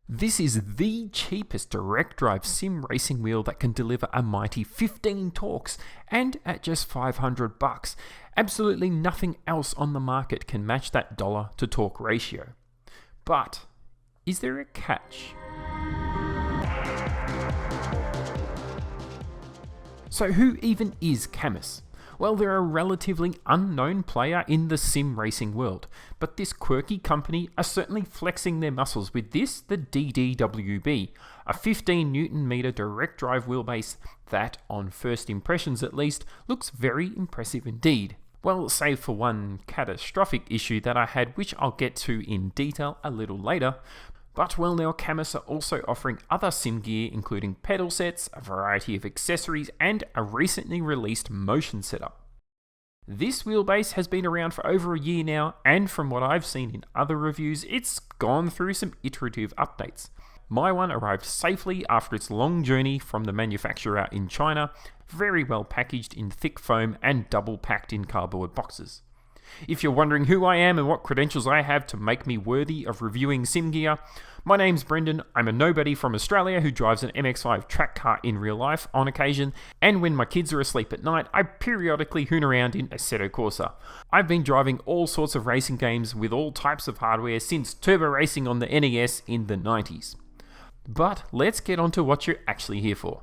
This is the cheapest direct drive sim racing wheel that can deliver a mighty 15 torques, and at just $500. Absolutely nothing else on the market can match that dollar to torque ratio. But is there a catch? So who even is Cammus? Well, they're a relatively unknown player in the sim racing world, but this quirky company are certainly flexing their muscles with this, the DDWB, a 15 Newton meter direct drive wheelbase that, on first impressions at least, looks very impressive indeed. Well, save for one catastrophic issue that I had, which I'll get to in detail a little later. But well, now Cammus are also offering other sim gear, including pedal sets, a variety of accessories, and a recently released motion setup. This wheelbase has been around for over a year now, and from what I've seen in other reviews, it's gone through some iterative updates. My one arrived safely after its long journey from the manufacturer in China, very well packaged in thick foam and double packed in cardboard boxes. If you're wondering who I am and what credentials I have to make me worthy of reviewing sim gear, my name's Brendan. I'm a nobody from Australia who drives an MX-5 track car in real life on occasion, and when my kids are asleep at night, I periodically hoon around in Assetto Corsa. I've been driving all sorts of racing games with all types of hardware since turbo racing on the NES in the 90s. But let's get on to what you're actually here for.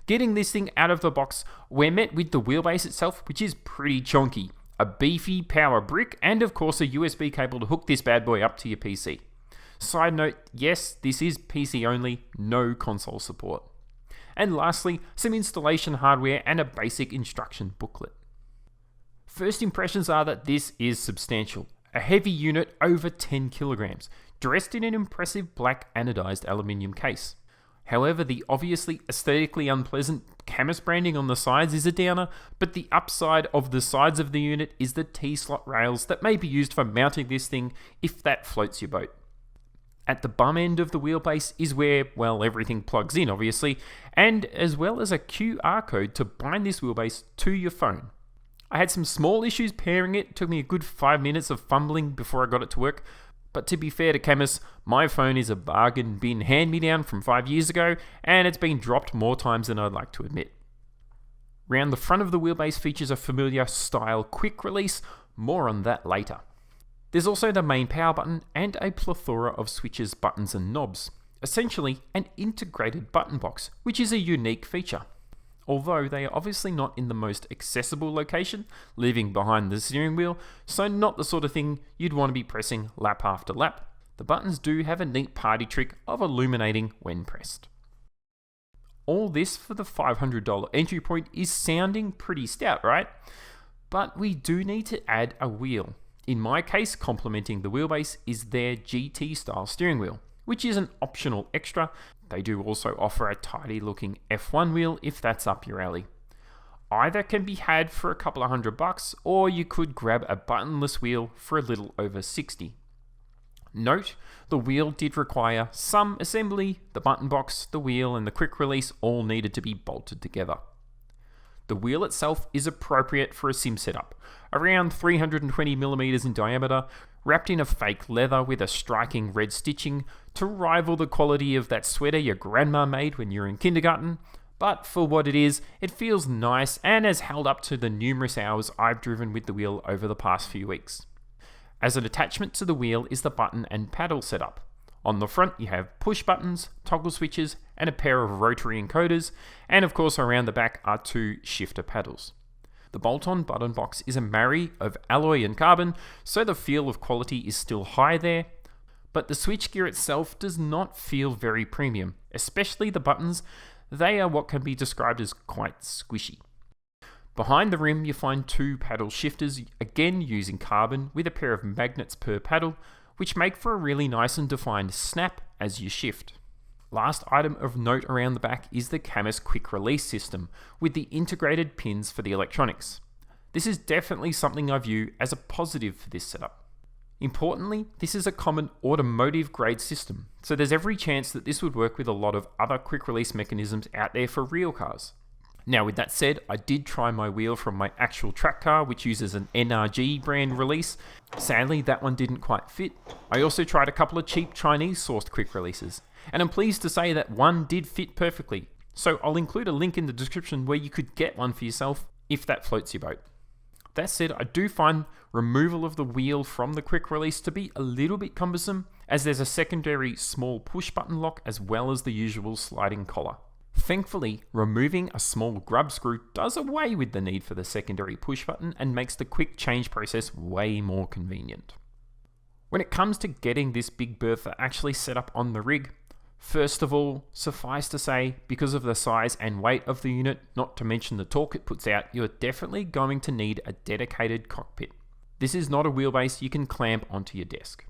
Getting this thing out of the box, we're met with the wheelbase itself, which is pretty chonky. A beefy power brick, and of course a USB cable to hook this bad boy up to your PC. Side note, yes, this is PC only, no console support. And lastly, some installation hardware and a basic instruction booklet. First impressions are that this is substantial. A heavy unit over 10 kilograms, dressed in an impressive black anodized aluminium case. However, the obviously aesthetically unpleasant Cammus branding on the sides is a downer, but the upside of the sides of the unit is the T-slot rails that may be used for mounting this thing if that floats your boat. At the bum end of the wheelbase is where, well, everything plugs in obviously, and as well as a QR code to bind this wheelbase to your phone. I had some small issues pairing it, took me a good 5 minutes of fumbling before I got it to work. But to be fair to Cammus, my phone is a bargain bin hand-me-down from 5 years ago, and it's been dropped more times than I'd like to admit. Round the front of the wheelbase features a familiar style quick release, more on that later. There's also the main power button and a plethora of switches, buttons and knobs. Essentially an integrated button box, which is a unique feature. Although they are obviously not in the most accessible location, leaving behind the steering wheel, so not the sort of thing you'd want to be pressing lap after lap. The buttons do have a neat party trick of illuminating when pressed. All this for the $500 entry point is sounding pretty stout, right? But we do need to add a wheel. In my case, complementing the wheelbase is their GT style steering wheel, which is an optional extra. They do also offer a tidy looking F1 wheel if that's up your alley. Either can be had for a couple of $100, or you could grab a buttonless wheel for a little over $60. Note, the wheel did require some assembly. The button box, the wheel and the quick release all needed to be bolted together. The wheel itself is appropriate for a sim setup, around 320mm in diameter, wrapped in a fake leather with a striking red stitching to rival the quality of that sweater your grandma made when you were in kindergarten. But for what it is, it feels nice and has held up to the numerous hours I've driven with the wheel over the past few weeks. As an attachment to the wheel is the button and paddle setup. On the front you have push buttons, toggle switches, and a pair of rotary encoders, and of course around the back are 2 shifter paddles. The bolt-on button box is a marry of alloy and carbon, so the feel of quality is still high there, but the switchgear itself does not feel very premium, especially the buttons. They are what can be described as quite squishy. Behind the rim you find 2 paddle shifters, again using carbon with a pair of magnets per paddle, which make for a really nice and defined snap as you shift. Last item of note around the back is the Cammus quick release system with the integrated pins for the electronics. This is definitely something I view as a positive for this setup. Importantly, this is a common automotive grade system, so there's every chance that this would work with a lot of other quick release mechanisms out there for real cars. Now with that said, I did try my wheel from my actual track car, which uses an NRG brand release. Sadly, that one didn't quite fit. I also tried a couple of cheap Chinese sourced quick releases, and I'm pleased to say that one did fit perfectly. So I'll include a link in the description where you could get one for yourself if that floats your boat. That said, I do find removal of the wheel from the quick release to be a little bit cumbersome, as there's a secondary small push button lock as well as the usual sliding collar. Thankfully, removing a small grub screw does away with the need for the secondary push button and makes the quick change process way more convenient. When it comes to getting this big bertha actually set up on the rig, first of all, suffice to say, because of the size and weight of the unit, not to mention the torque it puts out, you're definitely going to need a dedicated cockpit. This is not a wheelbase you can clamp onto your desk.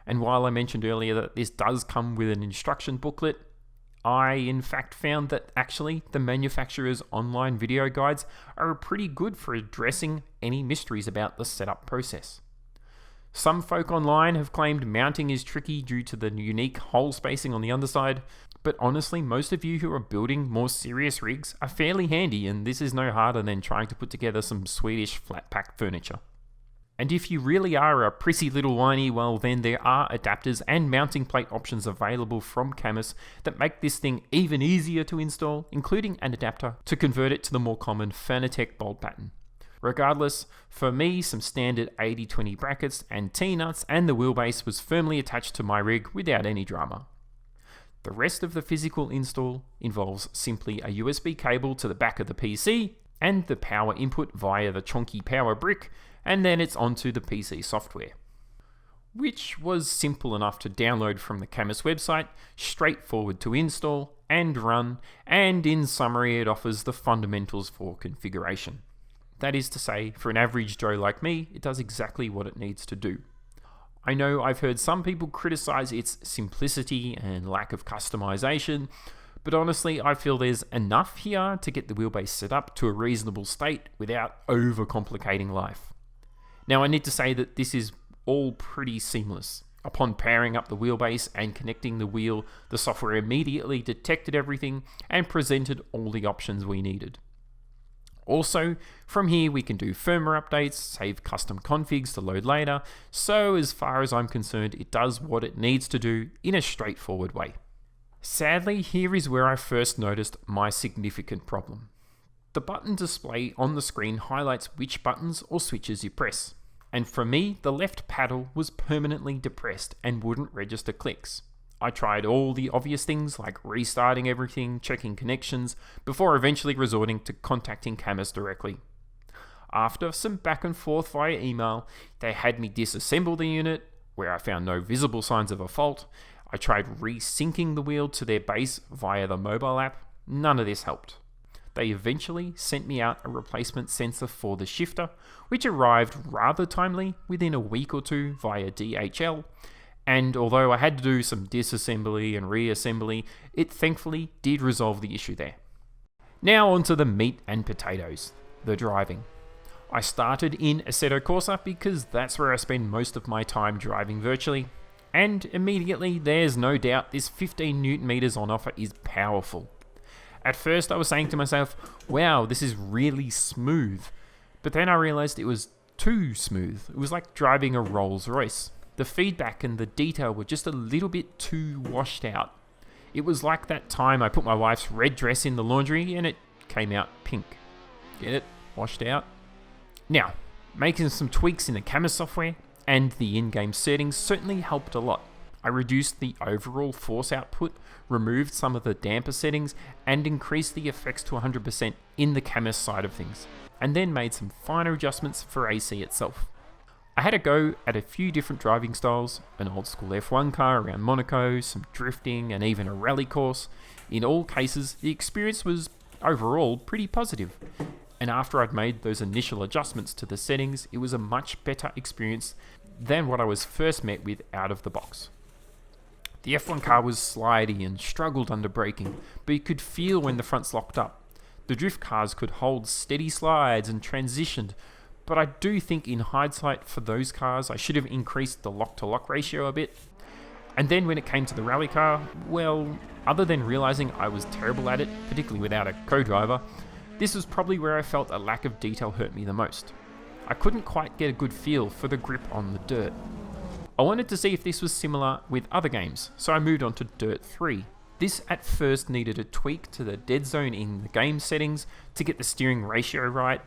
And while I mentioned earlier that this does come with an instruction booklet, I in fact found that actually the manufacturer's online video guides are pretty good for addressing any mysteries about the setup process. Some folk online have claimed mounting is tricky due to the unique hole spacing on the underside, but honestly most of you who are building more serious rigs are fairly handy, and this is no harder than trying to put together some Swedish flat pack furniture. And if you really are a prissy little whiny, well then there are adapters and mounting plate options available from Cammus that make this thing even easier to install, including an adapter to convert it to the more common Fanatec bolt pattern. Regardless, for me some standard 80/20 brackets and T-nuts and the wheelbase was firmly attached to my rig without any drama. The rest of the physical install involves simply a USB cable to the back of the PC and the power input via the chonky power brick, and then it's onto the PC software, which was simple enough to download from the Cammus website, straightforward to install and run, and in summary it offers the fundamentals for configuration. That is to say, for an average Joe like me, it does exactly what it needs to do. I know I've heard some people criticize its simplicity and lack of customization, but honestly I feel there's enough here to get the wheelbase set up to a reasonable state without overcomplicating life. Now I need to say that this is all pretty seamless. Upon powering up the wheelbase and connecting the wheel, the software immediately detected everything and presented all the options we needed. Also, from here we can do firmware updates, save custom configs to load later, so as far as I'm concerned it does what it needs to do in a straightforward way. Sadly, here is where I first noticed my significant problem. The button display on the screen highlights which buttons or switches you press, and for me the left paddle was permanently depressed and wouldn't register clicks. I tried all the obvious things like restarting everything, checking connections, before eventually resorting to contacting Cammus directly. After some back and forth via email, they had me disassemble the unit, where I found no visible signs of a fault. I tried resyncing the wheel to their base via the mobile app. None of this helped. They eventually sent me out a replacement sensor for the shifter, which arrived rather timely within a week or two via DHL, and although I had to do some disassembly and reassembly, it thankfully did resolve the issue there. Now onto the meat and potatoes, the driving. I started in Assetto Corsa because that's where I spend most of my time driving virtually, and immediately there's no doubt this 15 Newton meters on offer is powerful. At first I was saying to myself, wow, this is really smooth. But then I realized it was too smooth. It was like driving a Rolls Royce. The feedback and the detail were just a little bit too washed out. It was like that time I put my wife's red dress in the laundry and it came out pink. Get it? Washed out. Now, making some tweaks in the Cammus software and the in-game settings certainly helped a lot. I reduced the overall force output, removed some of the damper settings, and increased the effects to 100% in the Cammus side of things, and then made some finer adjustments for AC itself. I had a go at a few different driving styles, an old school F1 car around Monaco, some drifting, and even a rally course. In all cases, the experience was overall pretty positive, and after I'd made those initial adjustments to the settings, it was a much better experience than what I was first met with out of the box. The F1 car was slidey and struggled under braking, but you could feel when the fronts locked up. The drift cars could hold steady slides and transitioned, but I do think in hindsight for those cars I should have increased the lock-to-lock ratio a bit. And then when it came to the rally car, well, other than realizing I was terrible at it, particularly without a co-driver, This was probably where I felt a lack of detail hurt me the most. I couldn't quite get a good feel for the grip on the dirt. I wanted to see if this was similar with other games, so I moved on to Dirt 3. This at first needed a tweak to the dead zone in the game settings to get the steering ratio right,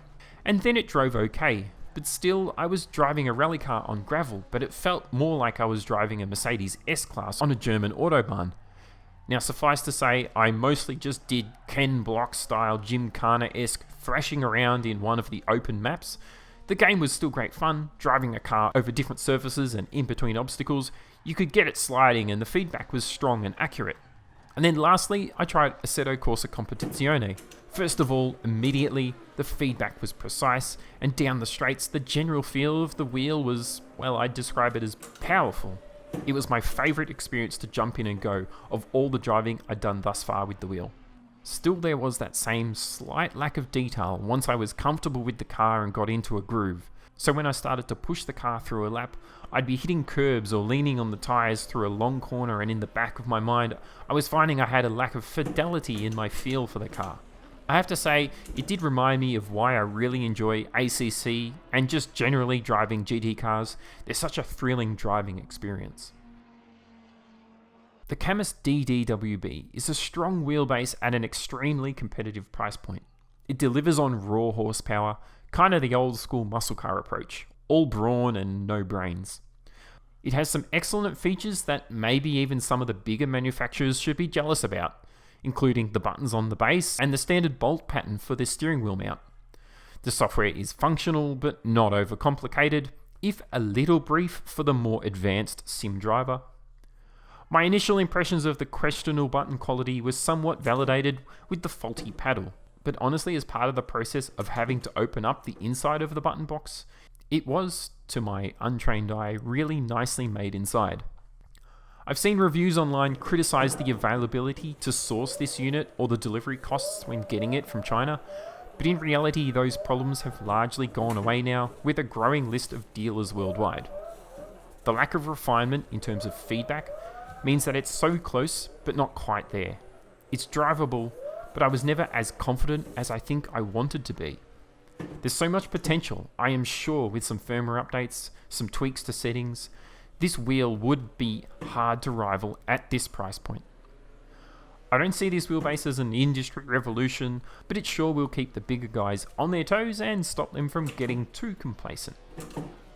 and then it drove okay, but still I was driving a rally car on gravel, but it felt more like I was driving a Mercedes S-Class on a German autobahn. Now suffice to say, I mostly just did Ken Block style Gymkhana-esque thrashing around in one of the open maps. The game was still great fun, driving a car over different surfaces and in between obstacles. You could get it sliding and the feedback was strong and accurate. And then lastly, I tried Assetto Corsa Competizione. First of all, immediately, the feedback was precise, and down the straights, the general feel of the wheel was, well, I'd describe it as powerful. It was my favourite experience to jump in and go of all the driving I'd done thus far with the wheel. Still, there was that same slight lack of detail once I was comfortable with the car and got into a groove. So when I started to push the car through a lap, I'd be hitting curbs or leaning on the tyres through a long corner, and in the back of my mind, I was finding I had a lack of fidelity in my feel for the car. I have to say, it did remind me of why I really enjoy ACC and just generally driving GT cars. They're such a thrilling driving experience. The Cammus DDWB is a strong wheelbase at an extremely competitive price point. It delivers on raw horsepower, kind of the old school muscle car approach, all brawn and no brains. It has some excellent features that maybe even some of the bigger manufacturers should be jealous about, including the buttons on the base and the standard bolt pattern for the steering wheel mount. The software is functional but not overcomplicated, if a little brief for the more advanced sim driver. My initial impressions of the questionable button quality was somewhat validated with the faulty paddle, but honestly, as part of the process of having to open up the inside of the button box, it was, to my untrained eye, really nicely made inside. I've seen reviews online criticize the availability to source this unit or the delivery costs when getting it from China, but in reality those problems have largely gone away now with a growing list of dealers worldwide. The lack of refinement in terms of feedback means that it's so close but not quite there. It's drivable, but I was never as confident as I think I wanted to be. There's so much potential, I am sure, with some firmware updates, some tweaks to settings. This wheel would be hard to rival at this price point. I don't see this wheelbase as an industry revolution, but it sure will keep the bigger guys on their toes and stop them from getting too complacent.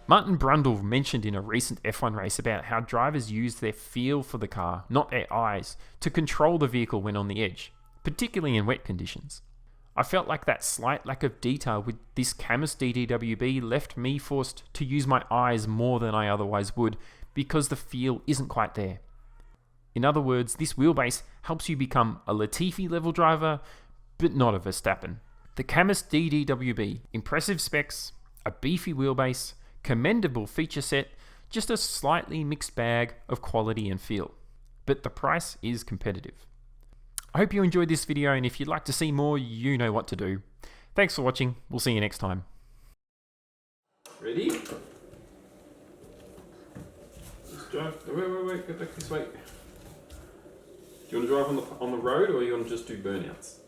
Martin Brundle mentioned in a recent F1 race about how drivers use their feel for the car, not their eyes, to control the vehicle when on the edge, particularly in wet conditions. I felt like that slight lack of detail with this Cammus DDWB left me forced to use my eyes more than I otherwise would because the feel isn't quite there. In other words, this wheelbase helps you become a Latifi level driver, but not a Verstappen. The Cammus DDWB, impressive specs, a beefy wheelbase, commendable feature set, just a slightly mixed bag of quality and feel. But the price is competitive. I hope you enjoyed this video, and if you'd like to see more, you know what to do. Thanks for watching, we'll see you next time. Ready? Let's drive. Wait, get back this way. Do you want to drive on the road, or you want to just do burnouts?